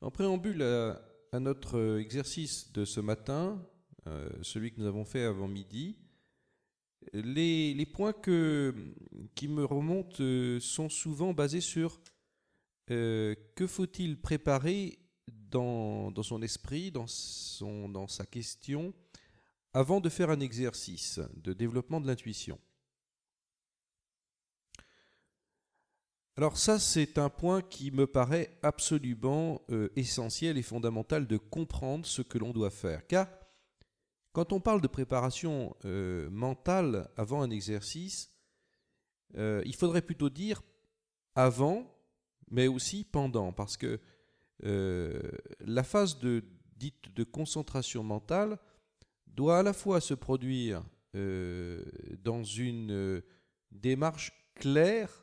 En préambule à notre exercice de ce matin, celui que nous avons fait avant midi, les points qui me remontent sont souvent basés sur que faut-il préparer dans son esprit, dans sa question, avant de faire un exercice de développement de l'intuition. Alors ça, c'est un point qui me paraît absolument essentiel et fondamental de comprendre ce que l'on doit faire. Car quand on parle de préparation mentale avant un exercice, il faudrait plutôt dire avant, mais aussi pendant, parce que la phase dite de concentration mentale doit à la fois se produire dans une démarche claire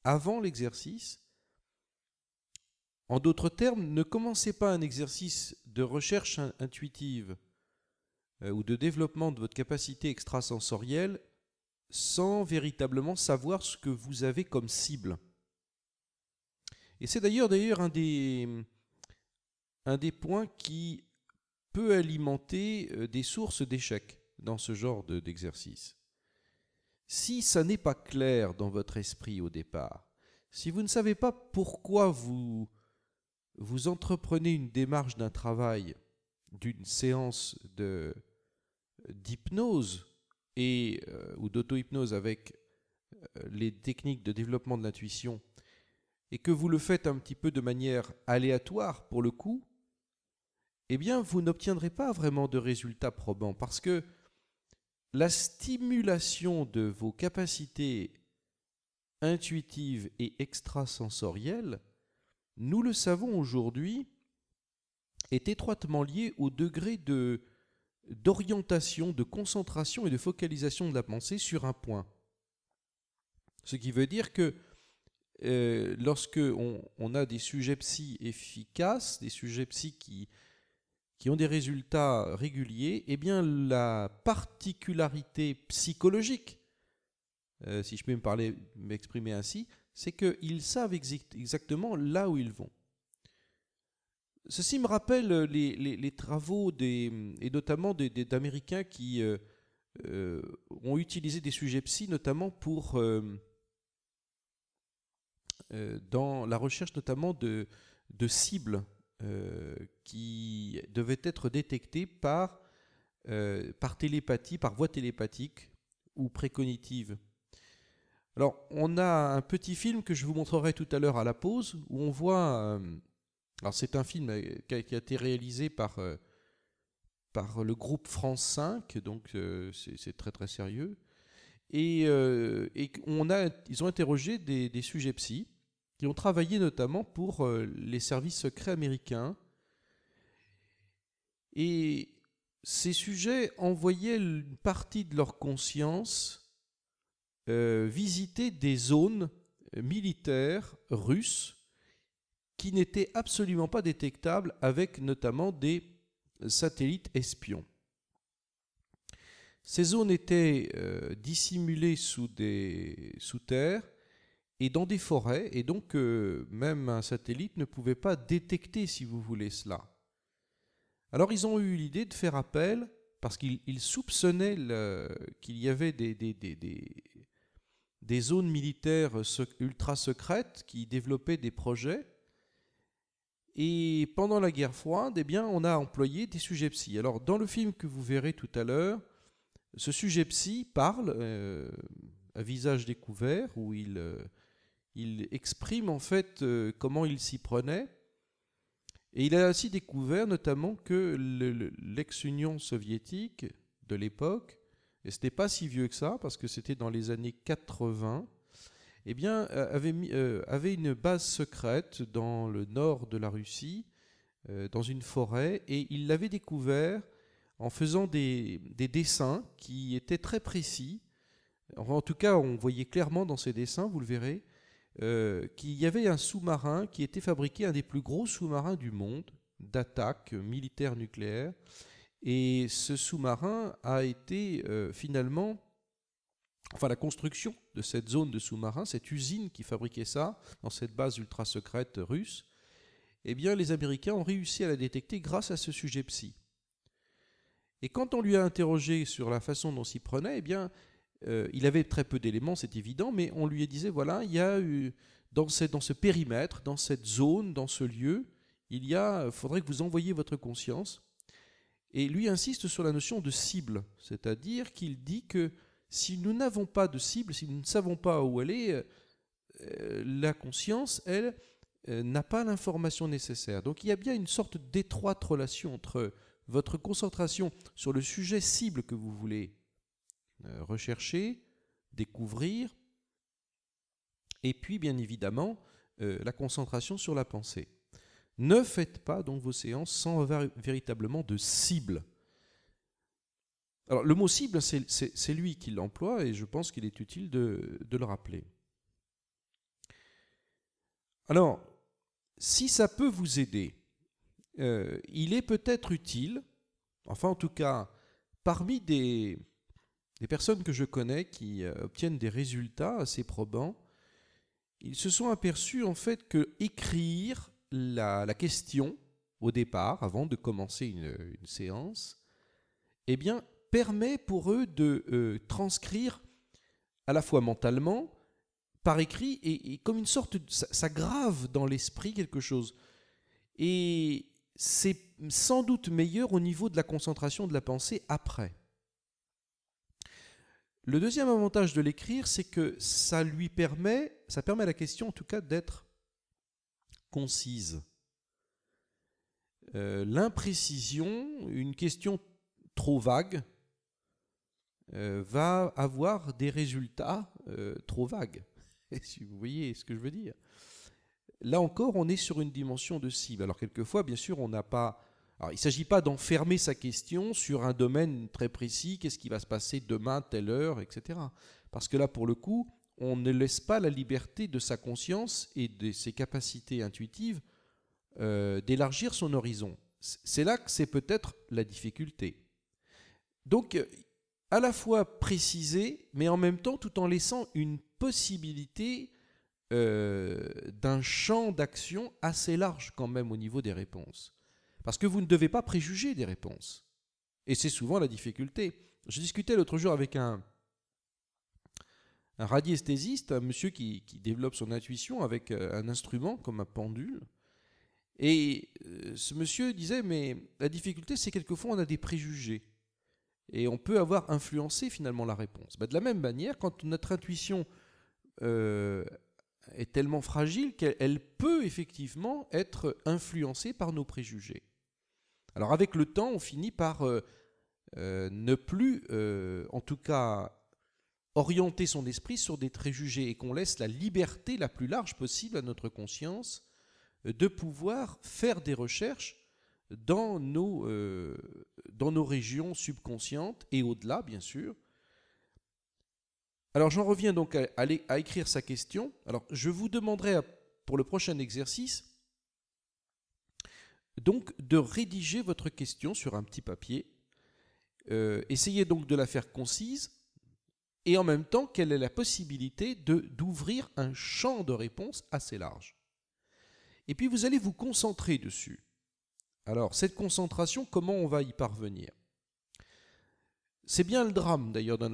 avant l'exercice. En d'autres termes, ne commencez pas un exercice de recherche intuitive ou de développement de votre capacité extrasensorielle sans véritablement savoir ce que vous avez comme cible. Et c'est d'ailleurs un des points qui peut alimenter des sources d'échecs dans ce genre d'exercice. Si ça n'est pas clair dans votre esprit au départ, si vous ne savez pas pourquoi vous entreprenez une démarche d'un travail, d'une séance d'hypnose ou d'auto-hypnose avec les techniques de développement de l'intuition, et que vous le faites un petit peu de manière aléatoire pour le coup, eh bien vous n'obtiendrez pas vraiment de résultats probants, parce que la stimulation de vos capacités intuitives et extrasensorielles, nous le savons aujourd'hui, est étroitement liée au degré d'orientation, de concentration et de focalisation de la pensée sur un point. Ce qui veut dire que lorsque on a des sujets psy efficaces, des sujets psy qui ont des résultats réguliers, eh bien la particularité psychologique, si je peux m'exprimer ainsi, c'est qu'ils savent exactement là où ils vont. Ceci me rappelle les travaux et notamment d'Américains qui ont utilisé des sujets psy notamment pour dans la recherche notamment de cibles qui devaient être détectées par télépathie, par voie télépathique ou précognitive. Alors, on a un petit film que je vous montrerai tout à l'heure à la pause, où on voit... alors, c'est un film qui a été réalisé par le groupe France 5, donc c'est très très sérieux. Et ils ont interrogé des sujets psy, qui ont travaillé notamment pour les services secrets américains. Et ces sujets envoyaient une partie de leur conscience visiter des zones militaires russes qui n'étaient absolument pas détectables avec notamment des satellites espions. Ces zones étaient dissimulées sous terre et dans des forêts, et donc même un satellite ne pouvait pas détecter, si vous voulez, cela. Alors ils ont eu l'idée de faire appel, parce qu'ils soupçonnaient qu'il y avait des zones militaires ultra secrètes qui développaient des projets. Et pendant la guerre froide, eh bien, on a employé des sujets psy. Alors dans le film que vous verrez tout à l'heure, ce sujet psy parle à visage découvert, où il exprime en fait comment il s'y prenait. Et il a ainsi découvert notamment que l'ex-Union soviétique de l'époque, et ce n'était pas si vieux que ça, parce que c'était dans les années 80, eh bien, avait une base secrète dans le nord de la Russie, dans une forêt, et il l'avait découvert en faisant des dessins qui étaient très précis. En tout cas, on voyait clairement dans ces dessins, vous le verrez, qu'il y avait un sous-marin qui était fabriqué, un des plus gros sous-marins du monde, d'attaque militaire nucléaire. Et ce sous-marin a été finalement... Enfin, la construction de cette zone de sous-marin, cette usine qui fabriquait ça, dans cette base ultra secrète russe, eh bien, les Américains ont réussi à la détecter grâce à ce sujet psy. Et quand on lui a interrogé sur la façon dont s'y prenait, eh bien, il avait très peu d'éléments, c'est évident, mais on lui disait, voilà, il y a eu, dans ce périmètre, dans cette zone, dans ce lieu, il faudrait que vous envoyiez votre conscience. Et lui insiste sur la notion de cible, c'est-à-dire qu'il dit que si nous n'avons pas de cible, si nous ne savons pas où elle est, la conscience, elle, n'a pas l'information nécessaire. Donc il y a bien une sorte d'étroite relation entre votre concentration sur le sujet cible que vous voulez rechercher, découvrir, et puis bien évidemment la concentration sur la pensée. Ne faites pas donc vos séances sans avoir véritablement de cible. Alors le mot cible, c'est lui qui l'emploie et je pense qu'il est utile de le rappeler. Alors, si ça peut vous aider, il est peut-être utile, enfin en tout cas, parmi des personnes que je connais qui obtiennent des résultats assez probants, ils se sont aperçus en fait que écrire la question au départ, avant de commencer une séance, eh bien, permet pour eux de transcrire à la fois mentalement, par écrit, et comme une sorte ça grave dans l'esprit quelque chose. Et c'est sans doute meilleur au niveau de la concentration de la pensée après. Le deuxième avantage de l'écrire, c'est que ça permet à la question en tout cas d'être concise. L'imprécision, une question trop vague, va avoir des résultats trop vagues. Si vous voyez ce que je veux dire. Là encore, on est sur une dimension de cible. Alors quelquefois, bien sûr, on n'a pas... Alors, il ne s'agit pas d'enfermer sa question sur un domaine très précis, qu'est-ce qui va se passer demain, telle heure, etc. Parce que là, pour le coup, on ne laisse pas la liberté de sa conscience et de ses capacités intuitives d'élargir son horizon. C'est là que c'est peut-être la difficulté. Donc, à la fois préciser, mais en même temps tout en laissant une possibilité d'un champ d'action assez large quand même au niveau des réponses. Parce que vous ne devez pas préjuger des réponses. Et c'est souvent la difficulté. Je discutais l'autre jour avec un radiesthésiste, un monsieur qui développe son intuition avec un instrument comme un pendule. Et ce monsieur disait, mais la difficulté, c'est quelquefois on a des préjugés. Et on peut avoir influencé finalement la réponse. De la même manière, quand notre intuition est tellement fragile qu'elle peut effectivement être influencée par nos préjugés. Alors avec le temps, on finit par ne plus, en tout cas, orienter son esprit sur des préjugés et qu'on laisse la liberté la plus large possible à notre conscience de pouvoir faire des recherches dans nos régions subconscientes et au-delà, bien sûr. Alors j'en reviens donc à écrire sa question. Alors je vous demanderai pour le prochain exercice donc de rédiger votre question sur un petit papier. Essayez donc de la faire concise et en même temps quelle est la possibilité d'ouvrir un champ de réponse assez large. Et puis vous allez vous concentrer dessus. Alors cette concentration, comment on va y parvenir ? C'est bien le drame d'ailleurs dans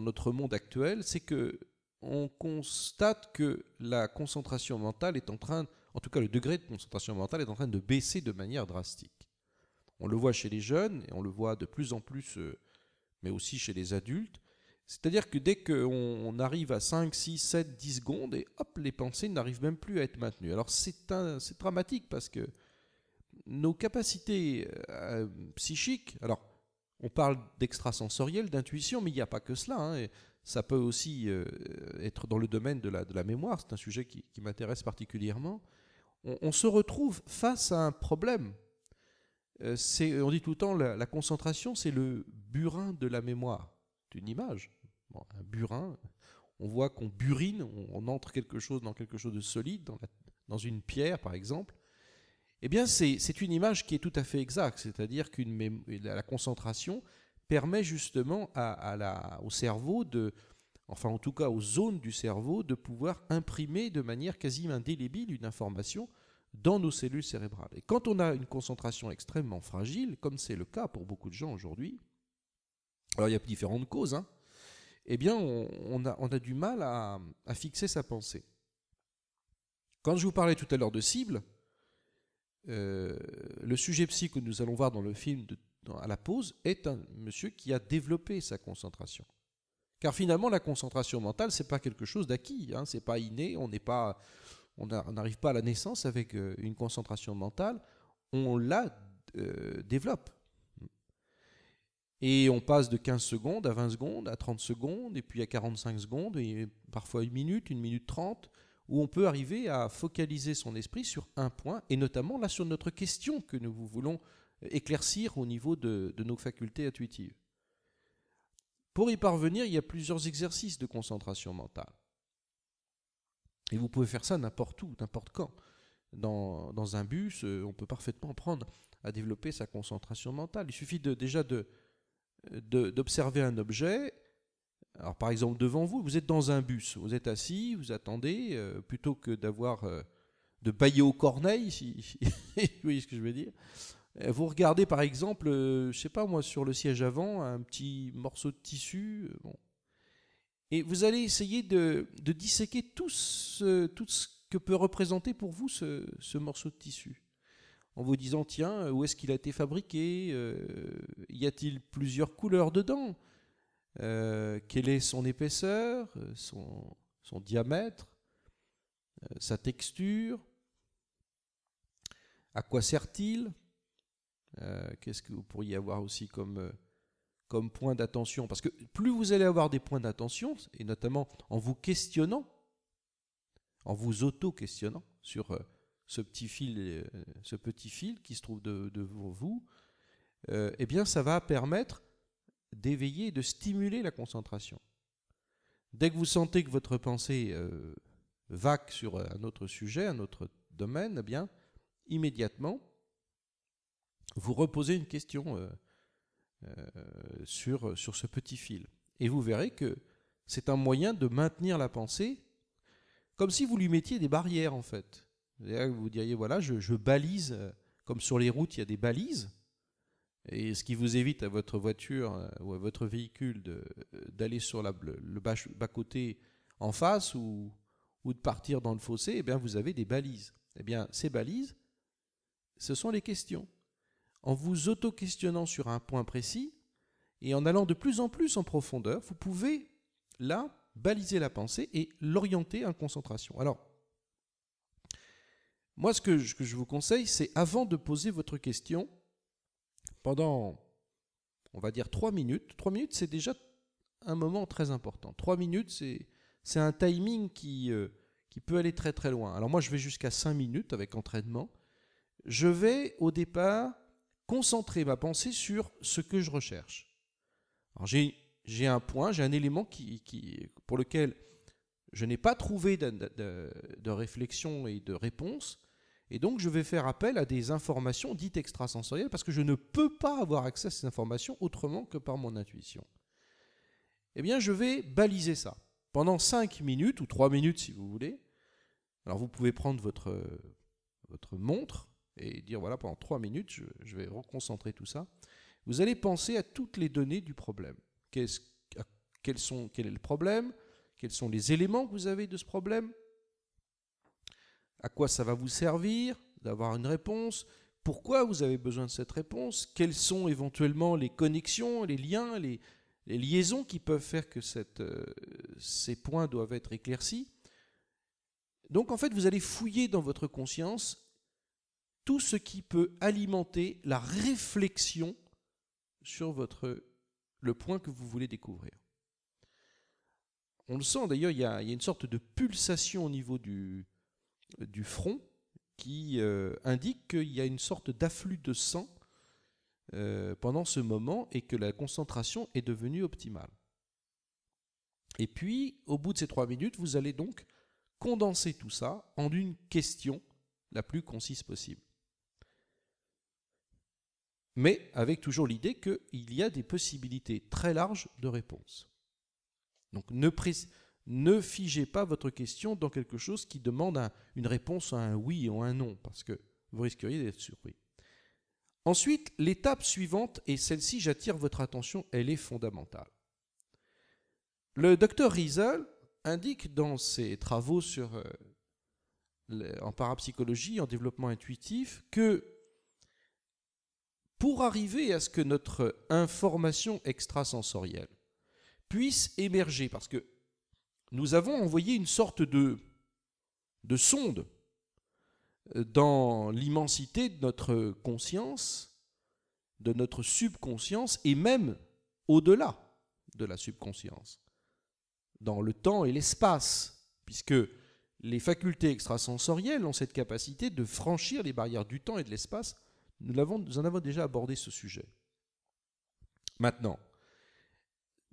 notre monde actuel, c'est que on constate que la concentration mentale est en train, en tout cas le degré de concentration mentale est en train de baisser de manière drastique. On le voit chez les jeunes et on le voit de plus en plus, mais aussi chez les adultes. C'est-à-dire que dès qu'on arrive à 5, 6, 7, 10 secondes, et hop, les pensées n'arrivent même plus à être maintenues. Alors c'est dramatique parce que nos capacités psychiques, alors on parle d'extrasensoriel, d'intuition, mais il n'y a pas que cela. Hein. Ça peut aussi être dans le domaine de la mémoire, c'est un sujet qui m'intéresse particulièrement. On se retrouve face à un problème. On dit tout le temps, la concentration, c'est le burin de la mémoire. C'est une image. Bon, un burin, on voit qu'on burine, on entre dans quelque chose de solide, dans une pierre par exemple. Eh bien, c'est une image qui est tout à fait exacte, c'est-à-dire que la concentration permet justement au cerveau, enfin en tout cas aux zones du cerveau, de pouvoir imprimer de manière quasi indélébile une information dans nos cellules cérébrales. Et quand on a une concentration extrêmement fragile, comme c'est le cas pour beaucoup de gens aujourd'hui, alors il y a différentes causes, hein, eh bien on a du mal à fixer sa pensée. Quand je vous parlais tout à l'heure de cible, le sujet psy que nous allons voir dans le film à la pause est un monsieur qui a développé sa concentration. Car finalement, la concentration mentale, ce n'est pas quelque chose d'acquis, hein, ce n'est pas inné, on n'arrive pas à la naissance avec une concentration mentale, on la développe. Et on passe de 15 secondes à 20 secondes, à 30 secondes, et puis à 45 secondes, et parfois 1 minute 30, où on peut arriver à focaliser son esprit sur un point, et notamment là sur notre question que nous voulons éclaircir au niveau de nos facultés intuitives. Pour y parvenir, il y a plusieurs exercices de concentration mentale. Et vous pouvez faire ça n'importe où, n'importe quand. Dans un bus, on peut parfaitement apprendre à développer sa concentration mentale. Il suffit déjà d'observer un objet. Alors par exemple, devant vous, vous êtes dans un bus, vous êtes assis, vous attendez, plutôt que de bâiller aux corneilles, si vous voyez ce que je veux dire. Vous regardez par exemple, je ne sais pas moi, sur le siège avant, un petit morceau de tissu, bon. Et vous allez essayer de disséquer tout ce que peut représenter pour vous ce morceau de tissu. En vous disant, tiens, où est-ce qu'il a été fabriqué? Y a-t-il plusieurs couleurs dedans? Quelle est son épaisseur, son diamètre, sa texture? À quoi sert-il? Qu'est-ce que vous pourriez avoir aussi comme point d'attention? Parce que plus vous allez avoir des points d'attention, et notamment en vous questionnant, en vous auto-questionnant sur ce petit fil qui se trouve devant vous, eh bien ça va permettre d'éveiller, de stimuler la concentration. Dès que vous sentez que votre pensée vague sur un autre sujet, un autre domaine, eh bien immédiatement, vous reposez une question sur ce petit fil. Et vous verrez que c'est un moyen de maintenir la pensée, comme si vous lui mettiez des barrières en fait. Vous diriez, voilà, je balise, comme sur les routes il y a des balises, et ce qui vous évite à votre voiture ou à votre véhicule d'aller sur le bas-côté en face ou de partir dans le fossé, eh bien vous avez des balises. Eh bien ces balises, ce sont les questions. En vous auto-questionnant sur un point précis et en allant de plus en plus en profondeur, vous pouvez là baliser la pensée et l'orienter en concentration. Alors, moi ce que je vous conseille, c'est avant de poser votre question, pendant, on va dire 3 minutes. 3 minutes, c'est déjà un moment très important. 3 minutes, c'est un timing qui peut aller très très loin. Alors moi, je vais jusqu'à 5 minutes avec entraînement. Je vais au départ concentrer ma pensée sur ce que je recherche. Alors j'ai un point, j'ai un élément pour lequel je n'ai pas trouvé de réflexion et de réponse. Et donc, je vais faire appel à des informations dites extrasensorielles parce que je ne peux pas avoir accès à ces informations autrement que par mon intuition. Eh bien, je vais baliser ça pendant 5 minutes ou 3 minutes si vous voulez. Alors, vous pouvez prendre votre montre et dire, voilà, pendant 3 minutes, je vais reconcentrer tout ça. Vous allez penser à toutes les données du problème. Quel est le problème? Quels sont les éléments que vous avez de ce problème? À quoi ça va vous servir d'avoir une réponse? Pourquoi vous avez besoin de cette réponse? Quelles sont éventuellement les connexions, les liens, les liaisons qui peuvent faire que ces points doivent être éclaircis? Donc en fait, vous allez fouiller dans votre conscience tout ce qui peut alimenter la réflexion sur le point que vous voulez découvrir. On le sent d'ailleurs, il y a une sorte de pulsation au niveau du front qui indique qu'il y a une sorte d'afflux de sang pendant ce moment et que la concentration est devenue optimale. Et puis, au bout de ces 3 minutes, vous allez donc condenser tout ça en une question la plus concise possible. Mais avec toujours l'idée qu'il y a des possibilités très larges de réponse. Donc ne ne figez pas votre question dans quelque chose qui demande une réponse à un oui ou un non, parce que vous risqueriez d'être surpris. Ensuite, l'étape suivante, et celle-ci, j'attire votre attention, elle est fondamentale. Le docteur Riesel indique dans ses travaux en parapsychologie, en développement intuitif, que pour arriver à ce que notre information extrasensorielle puisse émerger, parce que nous avons envoyé une sorte de sonde dans l'immensité de notre conscience, de notre subconscience, et même au-delà de la subconscience, dans le temps et l'espace, puisque les facultés extrasensorielles ont cette capacité de franchir les barrières du temps et de l'espace. Nous en avons déjà abordé ce sujet. Maintenant,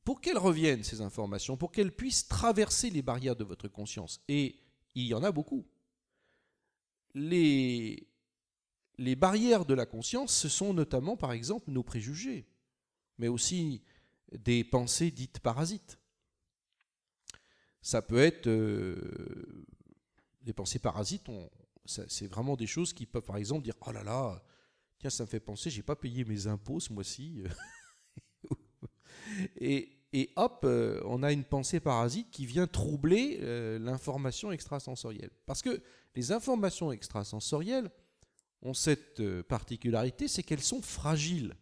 pour qu'elles reviennent, ces informations, pour qu'elles puissent traverser les barrières de votre conscience, et il y en a beaucoup, les barrières de la conscience, ce sont notamment, par exemple, nos préjugés, mais aussi des pensées dites parasites. Ça peut être des pensées parasites, c'est vraiment des choses qui peuvent, par exemple, dire « Oh là là, tiens, ça me fait penser, j'ai pas payé mes impôts ce mois-ci. » Et hop, on a une pensée parasite qui vient troubler l'information extrasensorielle. Parce que les informations extrasensorielles ont cette particularité, c'est qu'elles sont fragiles.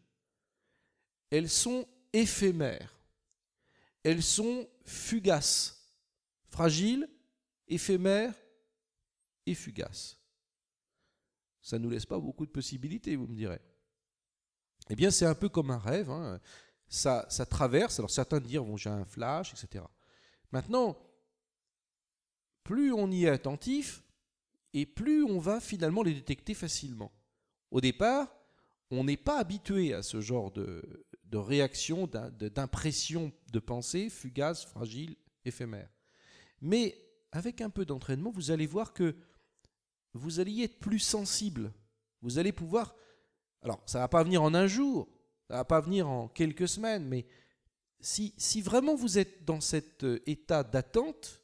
Elles sont éphémères. Elles sont fugaces. Fragiles, éphémères et fugaces. Ça ne nous laisse pas beaucoup de possibilités, vous me direz. Eh bien, c'est un peu comme un rêve, hein. Ça traverse, alors certains diront bon, j'ai un flash, etc. Maintenant, plus on y est attentif, et plus on va finalement les détecter facilement. Au départ, on n'est pas habitué à ce genre de réaction, d'impression de pensée fugace, fragile, éphémère. Mais avec un peu d'entraînement, vous allez voir que vous allez y être plus sensible. Vous allez pouvoir... Alors, ça ne va pas venir en un jour, ça ne va pas venir en quelques semaines, mais si vraiment vous êtes dans cet état d'attente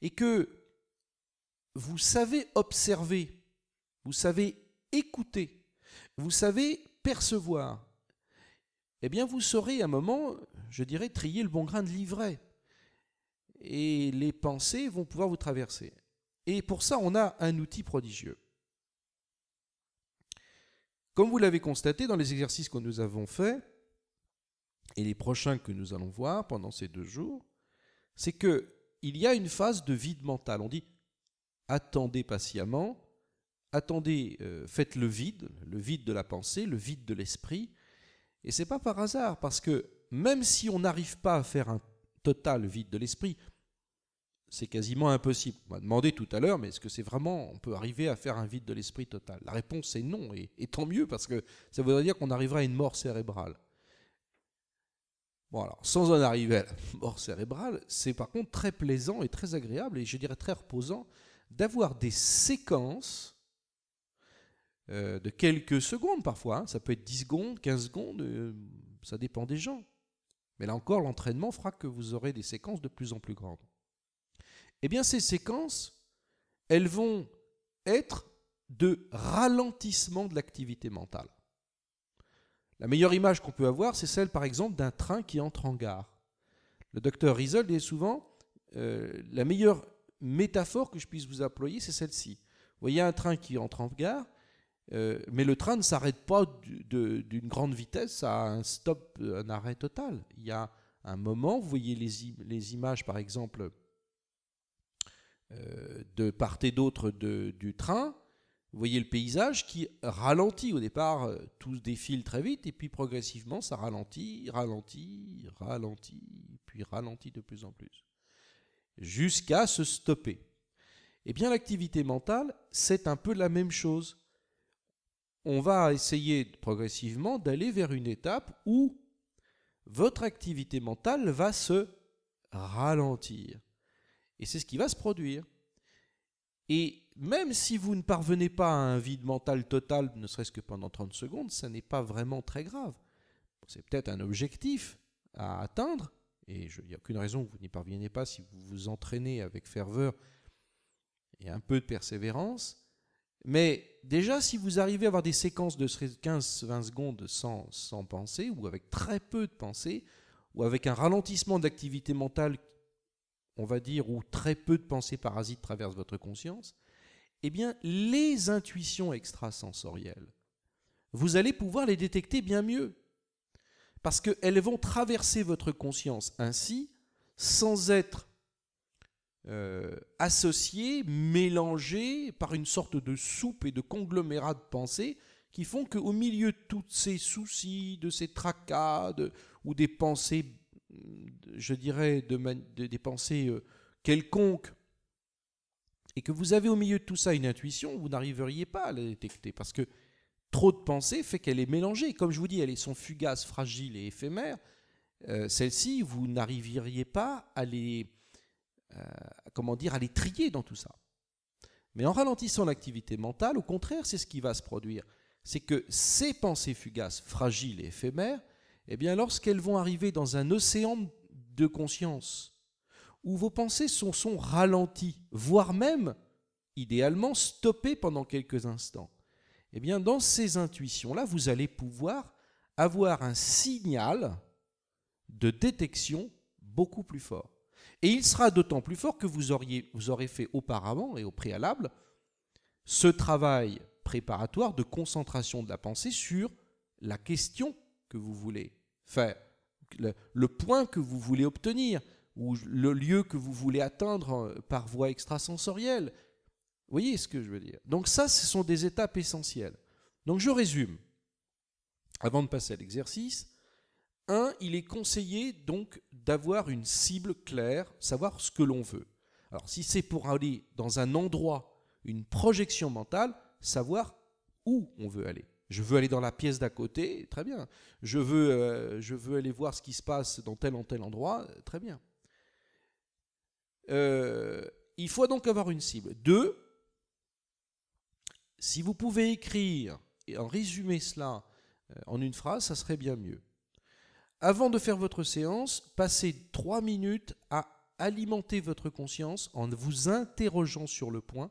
et que vous savez observer, vous savez écouter, vous savez percevoir, eh bien vous saurez à un moment, je dirais, trier le bon grain de l'ivraie. Et les pensées vont pouvoir vous traverser. Et pour ça, on a un outil prodigieux. Comme vous l'avez constaté dans les exercices que nous avons faits, et les prochains que nous allons voir pendant ces 2 jours, c'est qu'il y a une phase de vide mental. On dit attendez patiemment, attendez, faites le vide de la pensée, le vide de l'esprit. Et ce n'est pas par hasard, parce que même si on n'arrive pas à faire un total vide de l'esprit, c'est quasiment impossible. On m'a demandé tout à l'heure, mais est-ce que c'est vraiment, on peut arriver à faire un vide de l'esprit total? La réponse est non, et tant mieux, parce que ça voudrait dire qu'on arrivera à une mort cérébrale. Bon alors, sans en arriver à la mort cérébrale, c'est par contre très plaisant et très agréable, et je dirais très reposant, d'avoir des séquences de quelques secondes parfois, hein. Ça peut être 10 secondes, 15 secondes, ça dépend des gens. Mais là encore, l'entraînement fera que vous aurez des séquences de plus en plus grandes. Eh bien, ces séquences, elles vont être de ralentissement de l'activité mentale. La meilleure image qu'on peut avoir, c'est celle, par exemple, d'un train qui entre en gare. Le docteur Riesel dit souvent, la meilleure métaphore que je puisse vous employer, c'est celle-ci. Vous voyez un train qui entre en gare, mais le train ne s'arrête pas d'une grande vitesse, ça a un stop, un arrêt total. Il y a un moment, vous voyez les images, par exemple, de part et d'autre du train, vous voyez le paysage qui ralentit. Au départ, tout défile très vite, et puis progressivement, ça ralentit, puis ralentit de plus en plus, jusqu'à se stopper. Eh bien, l'activité mentale, c'est un peu la même chose. On va essayer progressivement d'aller vers une étape où votre activité mentale va se ralentir. Et c'est ce qui va se produire. Et même si vous ne parvenez pas à un vide mental total, ne serait-ce que pendant 30 secondes, ça n'est pas vraiment très grave. C'est peut-être un objectif à atteindre, et il n'y a aucune raison que vous n'y parviennent pas si vous vous entraînez avec ferveur et un peu de persévérance. Mais déjà, si vous arrivez à avoir des séquences de 15-20 secondes sans pensée, ou avec très peu de pensée, ou avec un ralentissement d'activité mentale, on va dire, où très peu de pensées parasites traversent votre conscience, eh bien, les intuitions extrasensorielles, vous allez pouvoir les détecter bien mieux. Parce qu'elles vont traverser votre conscience ainsi, sans être associées, mélangées par une sorte de soupe et de conglomérat de pensées qui font qu'au milieu de tous ces soucis, de ces tracas, ou des pensées, je dirais, des pensées quelconques, et que vous avez au milieu de tout ça une intuition, vous n'arriveriez pas à la détecter, parce que trop de pensée fait qu'elle est mélangée. Comme je vous dis, elles sont fugaces, fragiles et éphémères. Celles-ci, vous n'arriveriez pas à les trier dans tout ça. Mais en ralentissant l'activité mentale, au contraire, c'est ce qui va se produire. C'est que ces pensées fugaces, fragiles et éphémères, eh bien, lorsqu'elles vont arriver dans un océan de conscience, où vos pensées sont ralenties, voire même, idéalement, stoppées pendant quelques instants, eh bien, dans ces intuitions-là, vous allez pouvoir avoir un signal de détection beaucoup plus fort. Et il sera d'autant plus fort que vous aurez fait auparavant et au préalable ce travail préparatoire de concentration de la pensée sur la question que vous voulez faire, le point que vous voulez obtenir, ou le lieu que vous voulez atteindre par voie extrasensorielle. Vous voyez ce que je veux dire? Donc ça, ce sont des étapes essentielles. Donc je résume. Avant de passer à l'exercice, 1, il est conseillé donc d'avoir une cible claire, savoir ce que l'on veut. Alors si c'est pour aller dans un endroit, une projection mentale, savoir où on veut aller. Je veux aller dans la pièce d'à côté, très bien. Je veux aller voir ce qui se passe dans tel ou tel endroit, très bien. Il faut donc avoir une cible. 2, si vous pouvez écrire et en résumer cela en une phrase, ça serait bien mieux. Avant de faire votre séance, passez 3 minutes à alimenter votre conscience en vous interrogeant sur le point,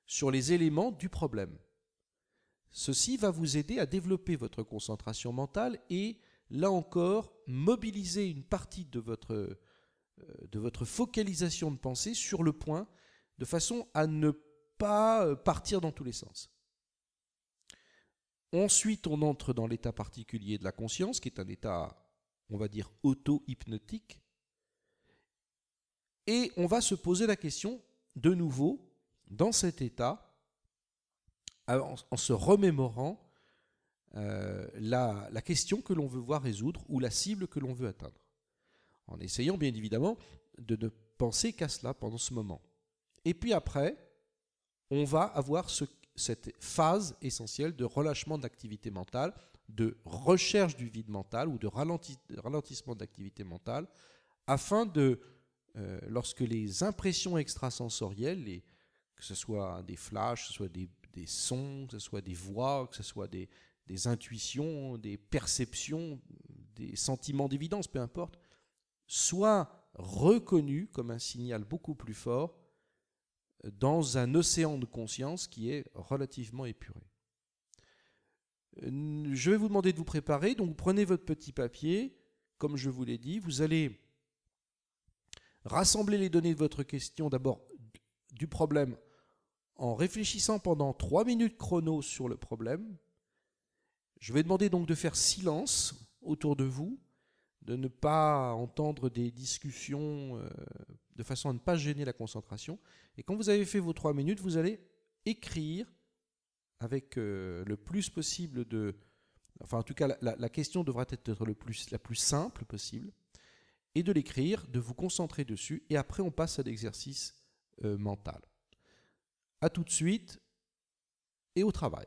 sur les éléments du problème. Ceci va vous aider à développer votre concentration mentale et, là encore, mobiliser une partie de votre focalisation de pensée sur le point, de façon à ne pas partir dans tous les sens. Ensuite, on entre dans l'état particulier de la conscience, qui est un état, on va dire, auto-hypnotique. Et on va se poser la question, de nouveau, dans cet état, en se remémorant la question que l'on veut voir résoudre ou la cible que l'on veut atteindre. En essayant, bien évidemment, de ne penser qu'à cela pendant ce moment. Et puis après, on va avoir cette phase essentielle de relâchement d'activité mentale, de recherche du vide mental ou de ralentissement d'activité mentale, afin de, lorsque les impressions extrasensorielles, que ce soit des flashs, que ce soit des sons, que ce soit des voix, que ce soit des intuitions, des perceptions, des sentiments d'évidence, peu importe, soient reconnus comme un signal beaucoup plus fort dans un océan de conscience qui est relativement épuré. Je vais vous demander de vous préparer, donc vous prenez votre petit papier, comme je vous l'ai dit, vous allez rassembler les données de votre question, d'abord du problème, en réfléchissant pendant 3 minutes chrono sur le problème. Je vais demander donc de faire silence autour de vous, de ne pas entendre des discussions de façon à ne pas gêner la concentration. Et quand vous avez fait vos 3 minutes, vous allez écrire avec le plus possible enfin en tout cas la question devra être la plus simple possible, et de l'écrire, de vous concentrer dessus, et après on passe à l'exercice mental. À tout de suite et au travail.